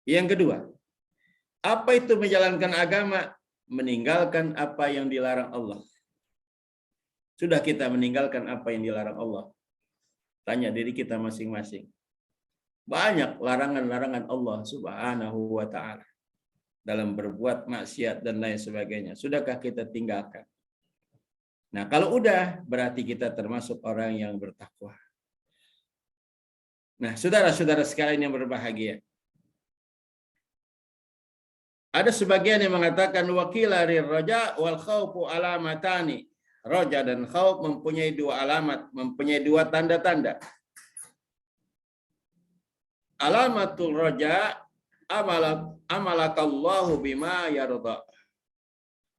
Yang kedua, apa itu menjalankan agama? Meninggalkan apa yang dilarang Allah. Sudah kita meninggalkan apa yang dilarang Allah? Tanya diri kita masing-masing. Banyak larangan-larangan Allah Subhanahu wa ta'ala dalam berbuat maksiat dan lain sebagainya. Sudahkah kita tinggalkan? Nah, kalau udah, berarti kita termasuk orang yang bertakwa. Nah, saudara-saudara sekalian yang berbahagia, ada sebagian yang mengatakan wakila roja wal khaufu alamatani. Roja dan khauf mempunyai dua alamat, mempunyai dua tanda-tanda. Alamatul roja amalakallahu bima yarda.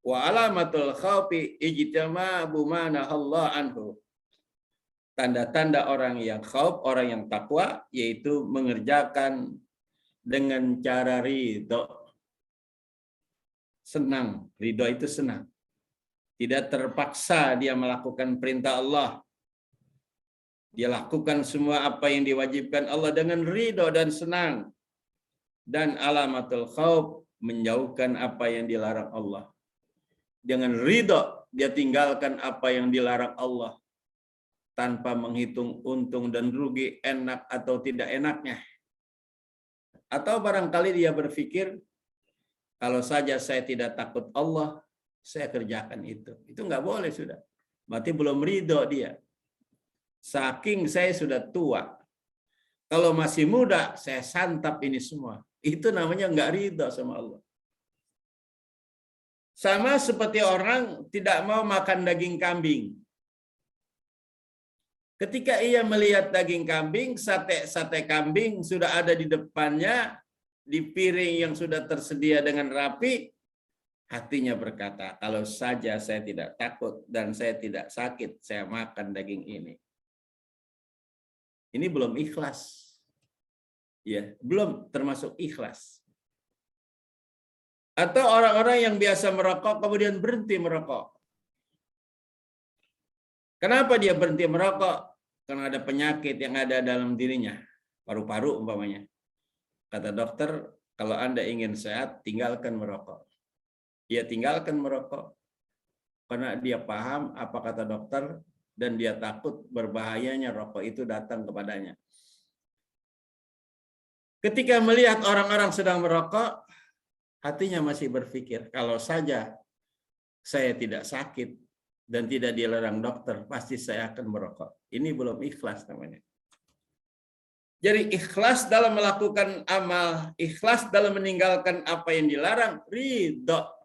Wa alamatul khaufi ijtamabu ma nahallahu anhu. Tanda-tanda orang yang khauf, orang yang takwa, yaitu mengerjakan dengan cara ridho. Senang, ridho itu senang. Tidak terpaksa dia melakukan perintah Allah. Dia lakukan semua apa yang diwajibkan Allah dengan ridho dan senang. Dan alamatul khauf, menjauhkan apa yang dilarang Allah. Dengan ridho, dia tinggalkan apa yang dilarang Allah. Tanpa menghitung untung dan rugi, enak atau tidak enaknya. Atau barangkali dia berpikir, kalau saja saya tidak takut Allah, saya kerjakan itu. Itu nggak boleh sudah. Berarti belum ridho dia. Saking saya sudah tua. Kalau masih muda, saya santap ini semua. Itu namanya nggak ridho sama Allah. Sama seperti orang tidak mau makan daging kambing. Ketika ia melihat daging kambing, sate kambing sudah ada di depannya, di piring yang sudah tersedia dengan rapi, hatinya berkata, kalau saja saya tidak takut dan saya tidak sakit, saya makan daging ini. Ini belum ikhlas. Ya, belum termasuk ikhlas. Atau orang-orang yang biasa merokok kemudian berhenti merokok. Kenapa dia berhenti merokok? Karena ada penyakit yang ada dalam dirinya, paru-paru umpamanya. Kata dokter, kalau Anda ingin sehat, tinggalkan merokok. Dia tinggalkan merokok karena dia paham apa kata dokter dan dia takut berbahayanya rokok itu datang kepadanya. Ketika melihat orang-orang sedang merokok, hatinya masih berpikir, kalau saja saya tidak sakit dan tidak dilarang dokter, pasti saya akan merokok. Ini belum ikhlas namanya. Jadi ikhlas dalam melakukan amal, ikhlas dalam meninggalkan apa yang dilarang, ridho.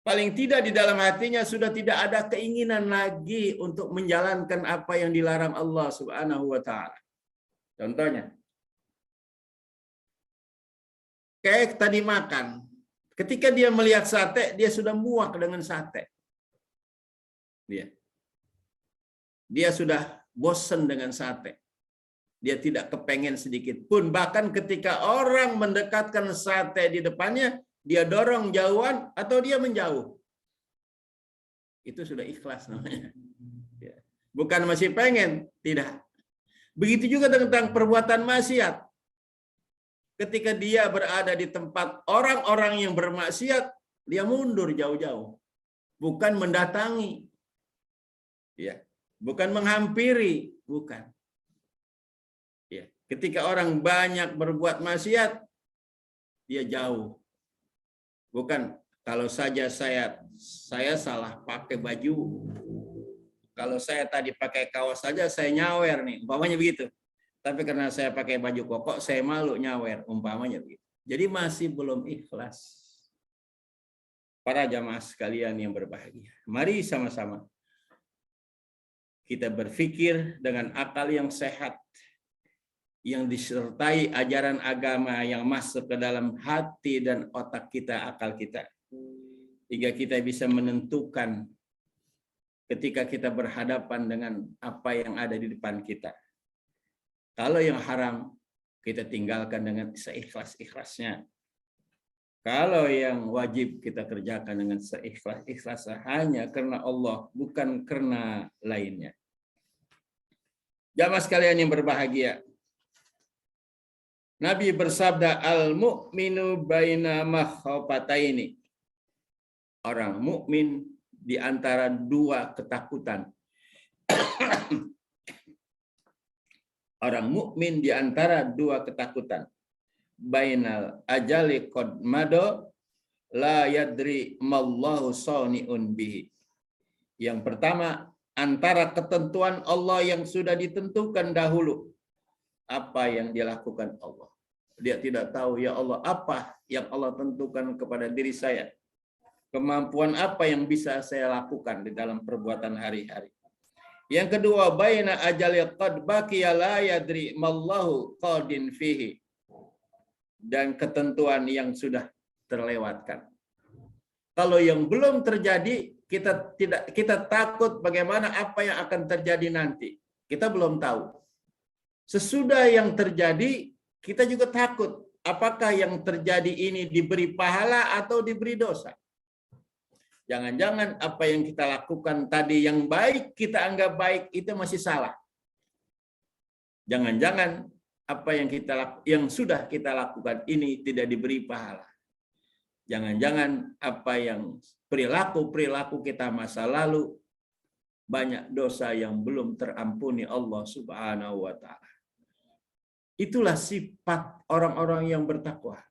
Paling tidak di dalam hatinya sudah tidak ada keinginan lagi untuk menjalankan apa yang dilarang Allah Subhanahu wa ta'ala. Contohnya, kayak tadi makan. Ketika dia melihat sate, dia sudah muak dengan sate. Dia sudah bosan dengan sate. Dia tidak kepengen sedikit pun. Bahkan ketika orang mendekatkan sate di depannya, dia dorong jauhan atau dia menjauh. Itu sudah ikhlas namanya. Bukan masih pengen, tidak. Begitu juga tentang perbuatan maksiat. Ketika dia berada di tempat orang-orang yang bermaksiat, dia mundur jauh-jauh. Bukan mendatangi. Ya, bukan menghampiri, bukan. Ya, ketika orang banyak berbuat maksiat, dia jauh. Bukan kalau saja saya salah pakai baju. Kalau saya tadi pakai kaos saja saya nyawer nih, umpamanya begitu. Tapi karena saya pakai baju koko, saya malu nyawer, umpamanya begitu. Jadi masih belum ikhlas. Para jamaah sekalian yang berbahagia, mari sama-sama kita berpikir dengan akal yang sehat, yang disertai ajaran agama yang masuk ke dalam hati dan otak kita, akal kita. Hingga kita bisa menentukan ketika kita berhadapan dengan apa yang ada di depan kita. Kalau yang haram, kita tinggalkan dengan seikhlas-ikhlasnya. Kalau yang wajib kita kerjakan dengan seikhlas-ikhlasnya hanya karena Allah, bukan karena lainnya. Jamaah sekalian yang berbahagia, Nabi bersabda, al-mu'minu baina makhafataini. Orang mukmin di antara dua ketakutan. Orang mukmin di antara dua ketakutan. Bainal ajali qad mado la yadri mallahu sani'un bihi. Yang pertama, antara ketentuan Allah yang sudah ditentukan dahulu. Apa yang dilakukan Allah. Dia tidak tahu, ya Allah, apa yang Allah tentukan kepada diri saya. Kemampuan apa yang bisa saya lakukan di dalam perbuatan hari-hari. Yang kedua, baina ajali qad baqiya la yadri mallahu qadin fihi. Dan ketentuan yang sudah terlewatkan. Kalau yang belum terjadi, kita takut bagaimana apa yang akan terjadi nanti. Kita belum tahu. Sesudah yang terjadi, kita juga takut. Apakah yang terjadi ini diberi pahala atau diberi dosa? Jangan-jangan apa yang kita lakukan tadi yang baik, kita anggap baik, itu masih salah. Jangan-jangan apa yang sudah kita lakukan ini tidak diberi pahala. Jangan-jangan apa yang perilaku kita masa lalu banyak dosa yang belum terampuni Allah Subhanahu wa taala. Itulah sifat orang-orang yang bertakwa.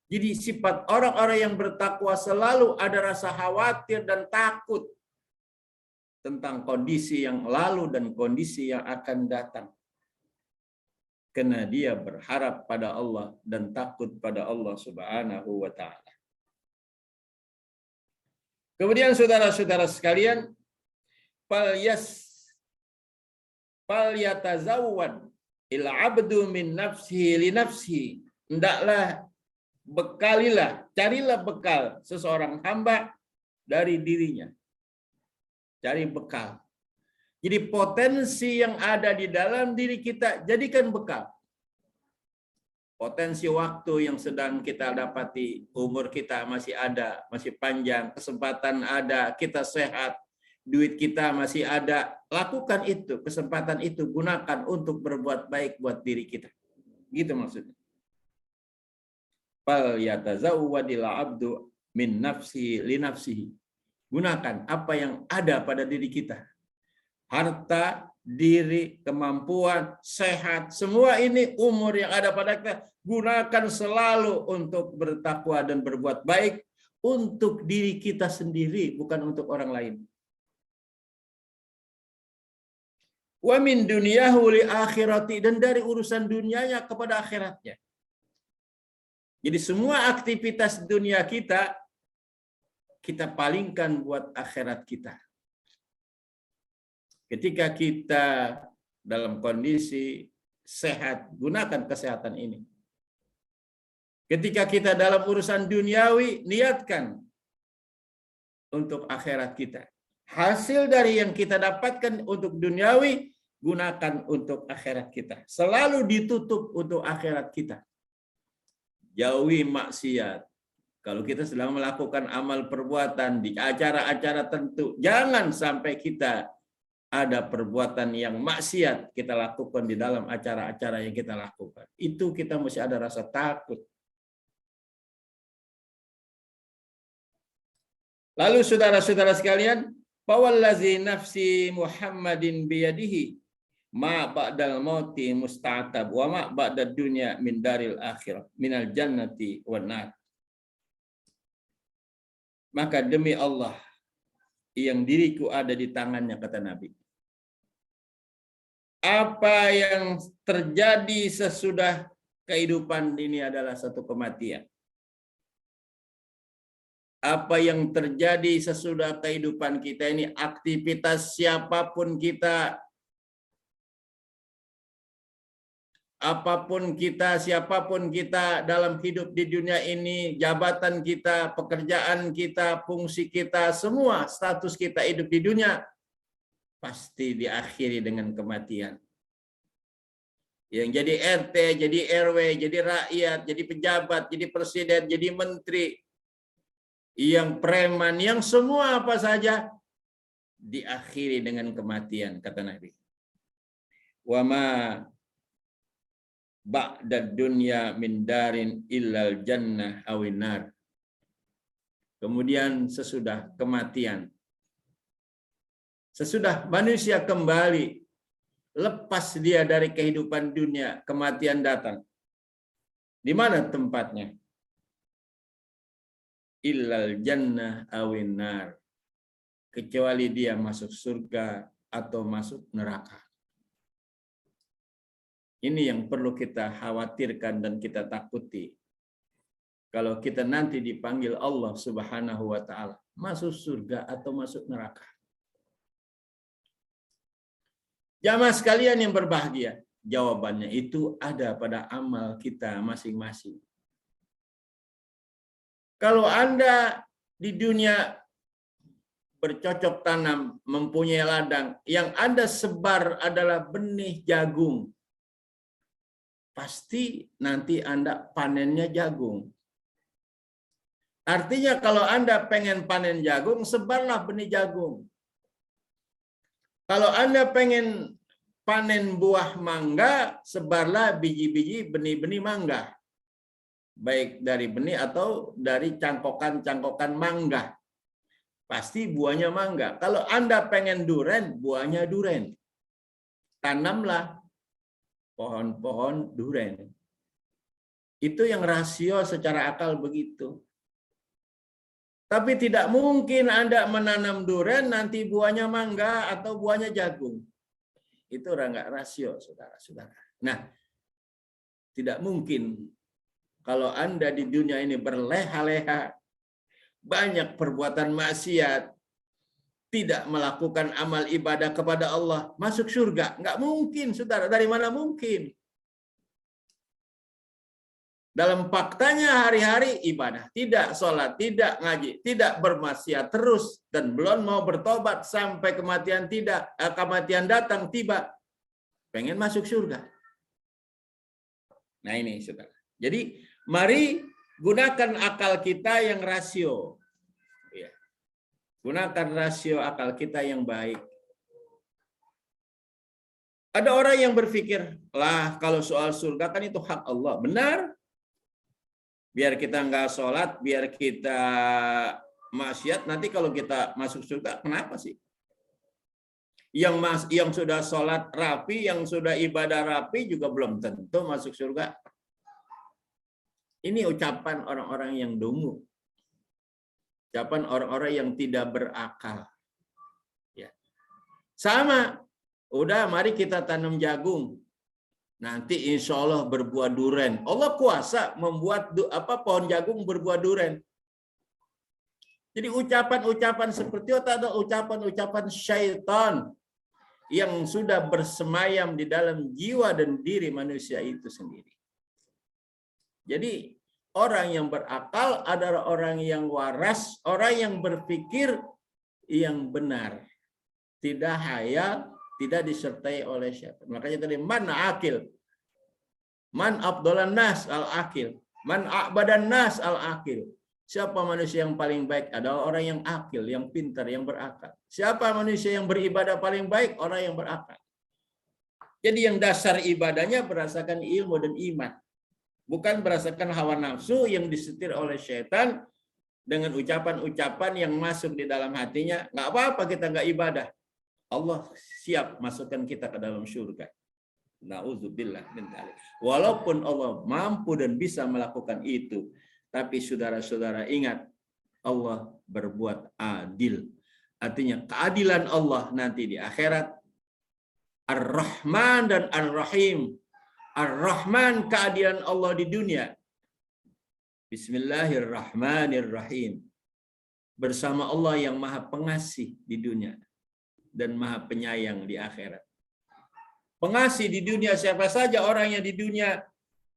Jadi sifat orang-orang yang bertakwa selalu ada rasa khawatir dan takut tentang kondisi yang lalu dan kondisi yang akan datang. Karena dia berharap pada Allah dan takut pada Allah Subhanahu wa taala. Kemudian saudara-saudara sekalian, fal yatazawwad il abdu min nafsihi li nafsihi. Hendaklah bekalilah, carilah bekal seseorang hamba dari dirinya. Cari bekal. Jadi potensi yang ada di dalam diri kita, jadikan bekal. Potensi waktu yang sedang kita dapati, umur kita masih ada, masih panjang, kesempatan ada, kita sehat, duit kita masih ada. Lakukan itu, kesempatan itu gunakan untuk berbuat baik buat diri kita. Gitu maksudnya. Fal yatazawwadil abdu min nafsihi li nafsihi. Gunakan apa yang ada pada diri kita. Harta, diri, kemampuan, sehat, semua ini umur yang ada pada kita, gunakan selalu untuk bertakwa dan berbuat baik untuk diri kita sendiri, bukan untuk orang lain. Wa min dunyahu li akhirati, dan dari urusan dunianya kepada akhiratnya. Jadi semua aktivitas dunia kita palingkan buat akhirat kita. Ketika kita dalam kondisi sehat, gunakan kesehatan ini. Ketika kita dalam urusan duniawi, niatkan untuk akhirat kita. Hasil dari yang kita dapatkan untuk duniawi, gunakan untuk akhirat kita. Selalu ditutup untuk akhirat kita. Jauhi maksiat. Kalau kita sedang melakukan amal perbuatan di acara-acara tentu, jangan sampai kita ada perbuatan yang maksiat kita lakukan di dalam acara-acara yang kita lakukan. Itu kita mesti ada rasa takut. Lalu saudara-saudara sekalian, fawallazi nafsi Muhammadin biyadihi ma ba'dal mauti musta'tab wa ma ba'dad dunya min daril akhirah minal jannati wan nar. Maka demi Allah yang diriku ada di tangannya, kata Nabi. Apa yang terjadi sesudah kehidupan ini adalah satu kematian. Apa yang terjadi sesudah kehidupan kita ini, aktivitas siapapun kita, apapun kita, siapapun kita dalam hidup di dunia ini, jabatan kita, pekerjaan kita, fungsi kita, semua status kita hidup di dunia, pasti diakhiri dengan kematian. Yang jadi RT, jadi RW, jadi rakyat, jadi pejabat, jadi presiden, jadi menteri, yang preman, yang semua apa saja, diakhiri dengan kematian, kata Nabi. Wa ma ba'dad dunya min darin illal jannah awin nar. Kemudian sesudah kematian, sesudah manusia kembali, lepas dia dari kehidupan dunia, kematian datang. Di mana tempatnya? Illal jannah awin nar. Kecuali dia masuk surga atau masuk neraka. Ini yang perlu kita khawatirkan dan kita takuti. Kalau kita nanti dipanggil Allah Subhanahu wa taala, masuk surga atau masuk neraka. Jamaah sekalian yang berbahagia, jawabannya itu ada pada amal kita masing-masing. Kalau Anda di dunia bercocok tanam, mempunyai ladang, yang Anda sebar adalah benih jagung, pasti nanti Anda panennya jagung. Artinya kalau Anda pengen panen jagung, sebarlah benih jagung. Kalau Anda pengen panen buah mangga, sebarlah biji-biji benih-benih mangga. Baik dari benih atau dari cangkokan-cangkokan mangga. Pasti buahnya mangga. Kalau Anda pengen duren, buahnya duren. Tanamlah pohon-pohon duren. Itu yang rasio secara akal begitu. Tapi tidak mungkin Anda menanam duren nanti buahnya mangga atau buahnya jagung. Itu nggak rasio, saudara-saudara. Nah, tidak mungkin kalau Anda di dunia ini berleha-leha, banyak perbuatan maksiat, tidak melakukan amal ibadah kepada Allah, masuk surga. Nggak mungkin, saudara. Dari mana mungkin? Dalam faktanya hari-hari ibadah, tidak sholat, tidak ngaji, tidak bermaksiat terus, dan belum mau bertobat sampai kematian datang tiba, pengen masuk surga. Nah ini saudara. Jadi mari gunakan akal kita yang rasio, ya. Gunakan rasio akal kita yang baik. Ada orang yang berpikir, lah kalau soal surga kan itu hak Allah. Benar. Biar kita nggak sholat, biar kita maksiat, nanti kalau kita masuk surga, kenapa sih? Yang sudah sholat rapi, yang sudah ibadah rapi juga belum tentu masuk surga. Ini ucapan orang-orang yang dungu. Ucapan orang-orang yang tidak berakal. Ya. Sama, udah mari kita tanam jagung. Nanti insya Allah berbuah duren. Allah kuasa membuat pohon jagung berbuah duren. Jadi ucapan-ucapan seperti itu adalah ucapan-ucapan syaitan yang sudah bersemayam di dalam jiwa dan diri manusia itu sendiri. Jadi orang yang berakal adalah orang yang waras, orang yang berpikir yang benar. Tidak hayal, tidak disertai oleh syaitan. Makanya tadi mana akil? Man afdalan nas al-akil. Man a'badan nas al-akil. Siapa manusia yang paling baik? Adalah orang yang akil, yang pintar, yang berakal. Siapa manusia yang beribadah paling baik? Orang yang berakal. Jadi yang dasar ibadahnya berdasarkan ilmu dan iman. Bukan berdasarkan hawa nafsu yang disetir oleh syaitan dengan ucapan-ucapan yang masuk di dalam hatinya. Nggak apa-apa kita nggak ibadah. Allah siap masukkan kita ke dalam surga. Nauzubillah min dzalik. Walaupun Allah mampu dan bisa melakukan itu, tapi saudara-saudara ingat, Allah berbuat adil. Artinya keadilan Allah nanti di akhirat, Ar-Rahman dan Ar-Rahim. Ar-Rahman keadilan Allah di dunia. Bismillahirrahmanirrahim. Bersama Allah yang Maha Pengasih di dunia dan Maha Penyayang di akhirat. Pengasih di dunia siapa saja orang yang di dunia,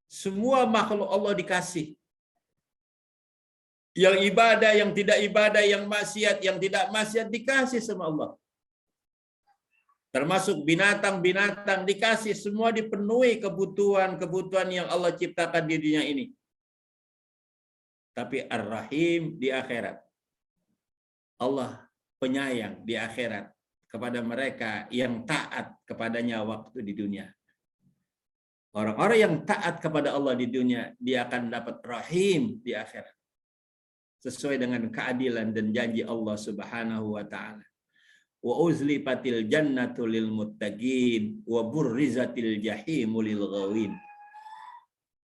semua makhluk Allah dikasih. Yang ibadah, yang tidak ibadah, yang maksiat, yang tidak maksiat dikasih sama Allah. Termasuk binatang-binatang dikasih, semua dipenuhi kebutuhan-kebutuhan yang Allah ciptakan di dunia ini. Tapi Ar-Rahim di akhirat. Allah penyayang di akhirat kepada mereka yang taat kepadanya waktu di dunia. Orang-orang yang taat kepada Allah di dunia, dia akan dapat rahim di akhirat. Sesuai dengan keadilan dan janji Allah Subhanahu wa taala. Wa uzlifatil jannatu lil muttaqin wa burrizatil jahimu lil ghawin.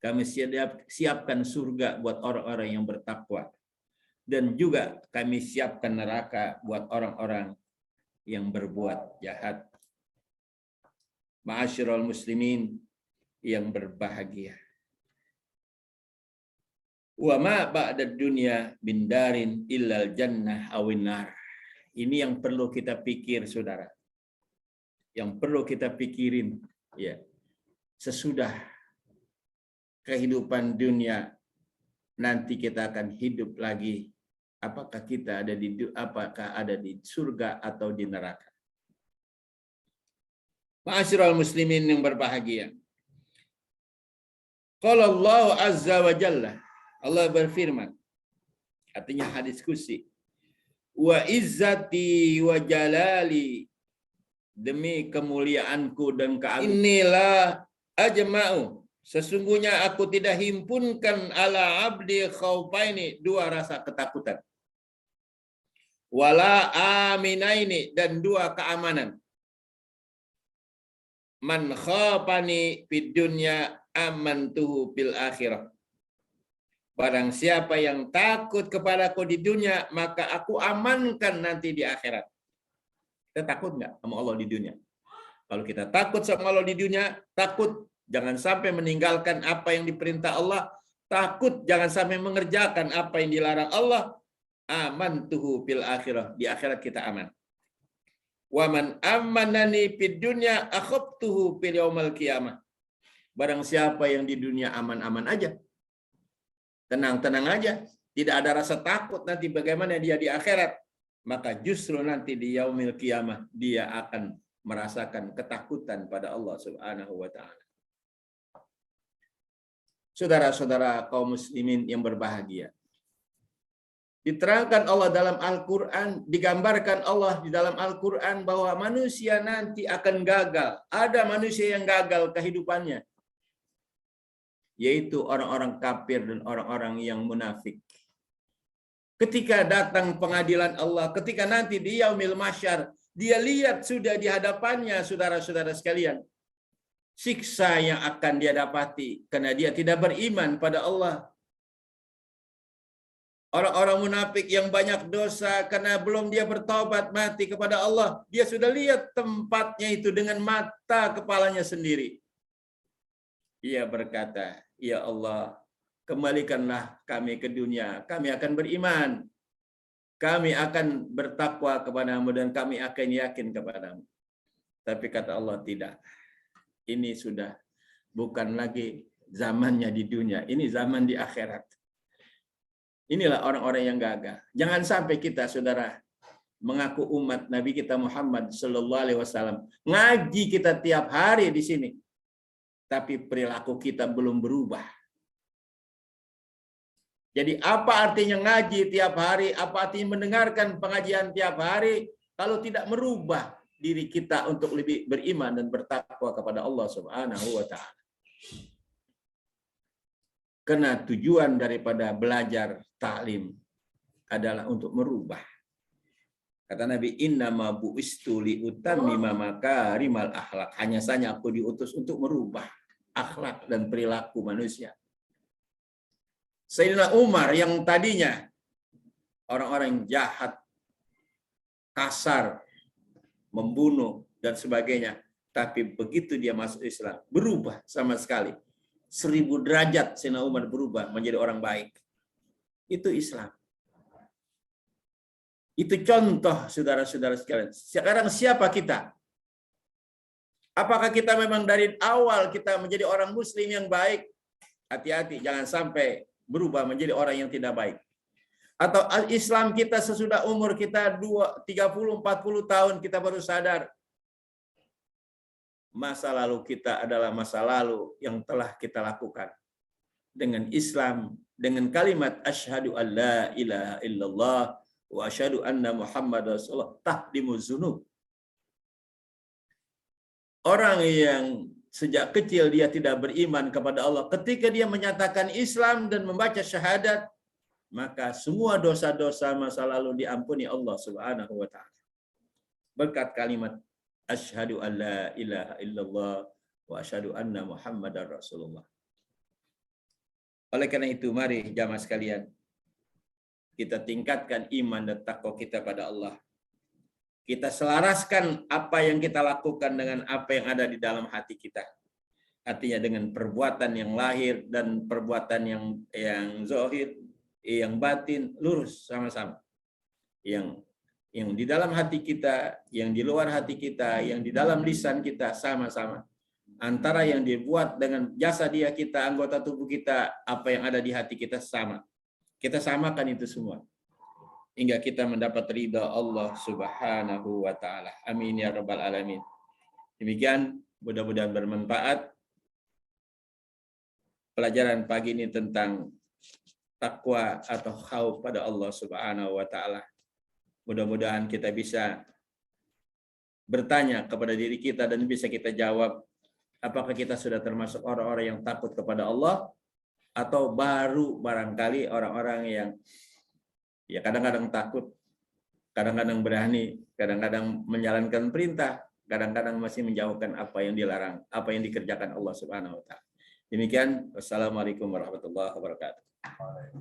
Kami siapkan surga buat orang-orang yang bertakwa, dan juga kami siapkan neraka buat orang-orang yang berbuat jahat. Ma'asyiral muslimin yang berbahagia. Wa ma ba'da dunya bin darin illal jannah awin nar. Ini yang perlu kita pikir, saudara. Yang perlu kita pikirin, ya. Sesudah kehidupan dunia, nanti kita akan hidup lagi. Apakah kita ada di surga atau di neraka? Ma'asyiral muslimin yang berbahagia. Qala Allah azza wa jalla, Allah berfirman, artinya hadis qudsi, wa izzati wa jalali, demi kemuliaanku dan keagungan, inilah ajma'u, sesungguhnya aku tidak himpunkan ala abdi khaufaini, dua rasa ketakutan, wala aminaini, dan dua keamanan. Man khafani fid dunya amantuhu fil akhirah. Barang siapa yang takut kepadaku di dunia, maka aku amankan nanti di akhirat. Kita takut nggak sama Allah di dunia? Kalau kita takut sama Allah di dunia, takut jangan sampai meninggalkan apa yang diperintah Allah, takut jangan sampai mengerjakan apa yang dilarang Allah, amantuhu fil akhirah. Di akhirat kita aman. Wa man amanani fid dunya akhaftuhu fil yaumil qiyamah. Barang siapa yang di dunia aman-aman aja, tenang-tenang aja, tidak ada rasa takut nanti bagaimana dia di akhirat, maka justru nanti di yaumil qiyamah dia akan merasakan ketakutan pada Allah Subhanahu wa taala. Saudara-saudara kaum muslimin yang berbahagia, diterangkan Allah dalam Al-Quran, digambarkan Allah di dalam Al-Quran bahwa manusia nanti akan gagal. Ada manusia yang gagal kehidupannya, yaitu orang-orang kafir dan orang-orang yang munafik. Ketika datang pengadilan Allah, ketika nanti di yaumil mahsyar, dia lihat sudah di hadapannya, saudara-saudara sekalian, siksa yang akan dia dapati karena dia tidak beriman pada Allah. Orang-orang munafik yang banyak dosa karena belum dia bertaubat mati kepada Allah, dia sudah lihat tempatnya itu dengan mata kepalanya sendiri. Ia berkata, ya Allah, kembalikanlah kami ke dunia, kami akan beriman, kami akan bertakwa kepadamu, dan kami akan yakin kepadamu. Tapi kata Allah, tidak. Ini sudah bukan lagi zamannya di dunia, ini zaman di akhirat. Inilah orang-orang yang gagal. Jangan sampai kita, saudara, mengaku umat Nabi kita Muhammad Sallallahu Alaihi Wasallam, ngaji kita tiap hari di sini, tapi perilaku kita belum berubah. Jadi apa artinya ngaji tiap hari, apa artinya mendengarkan pengajian tiap hari, kalau tidak merubah diri kita untuk lebih beriman dan bertakwa kepada Allah Subhanahu wa taala. Karena tujuan daripada belajar taklim adalah untuk merubah. Kata Nabi, innama bu'istu liutammima makarimal akhlak. Hanya saja aku diutus untuk merubah akhlak dan perilaku manusia. Sayyidina Umar yang tadinya orang-orang jahat, kasar, membunuh dan sebagainya, tapi begitu dia masuk Islam, berubah sama sekali. 1000 derajat Sayyidina Umar berubah menjadi orang baik. Itu Islam. Itu contoh, saudara-saudara sekalian. Sekarang siapa kita? Apakah kita memang dari awal kita menjadi orang muslim yang baik? Hati-hati, jangan sampai berubah menjadi orang yang tidak baik. Atau Islam kita sesudah umur kita 30-40 tahun kita baru sadar masa lalu kita adalah masa lalu yang telah kita lakukan. Dengan Islam, dengan kalimat asyhadu an la ilaha illallah wa asyhadu anna Muhammad Rasulullah, tahdimu dzunub. Orang yang sejak kecil dia tidak beriman kepada Allah, ketika dia menyatakan Islam dan membaca syahadat, maka semua dosa-dosa masa lalu diampuni Allah Subhanahu wa taala. Berkat kalimat asyhadu an la ilaha illallah wa asyhadu anna Muhammadar Rasulullah. Oleh karena itu, mari jamaah sekalian, kita tingkatkan iman dan takwa kita pada Allah. Kita selaraskan apa yang kita lakukan dengan apa yang ada di dalam hati kita. Artinya dengan perbuatan yang lahir dan perbuatan yang zahir, yang batin, lurus sama-sama. Yang di dalam hati kita, yang di luar hati kita, yang di dalam lisan kita sama-sama. Antara yang dibuat dengan jasa dia kita, anggota tubuh kita, apa yang ada di hati kita sama. Kita samakan itu semua. Hingga kita mendapat ridha Allah Subhanahu wa taala. Amin ya rabbal alamin. Demikian, mudah-mudahan bermanfaat pelajaran pagi ini tentang takwa atau khauf pada Allah Subhanahu wa taala. Mudah-mudahan kita bisa bertanya kepada diri kita dan bisa kita jawab, apakah kita sudah termasuk orang-orang yang takut kepada Allah, atau baru barangkali orang-orang yang ya kadang-kadang takut, kadang-kadang berani, kadang-kadang menjalankan perintah, kadang-kadang masih menjauhkan apa yang dilarang, apa yang dikerjakan Allah Subhanahu wa taala. Demikian, wassalamualaikum warahmatullahi wabarakatuh.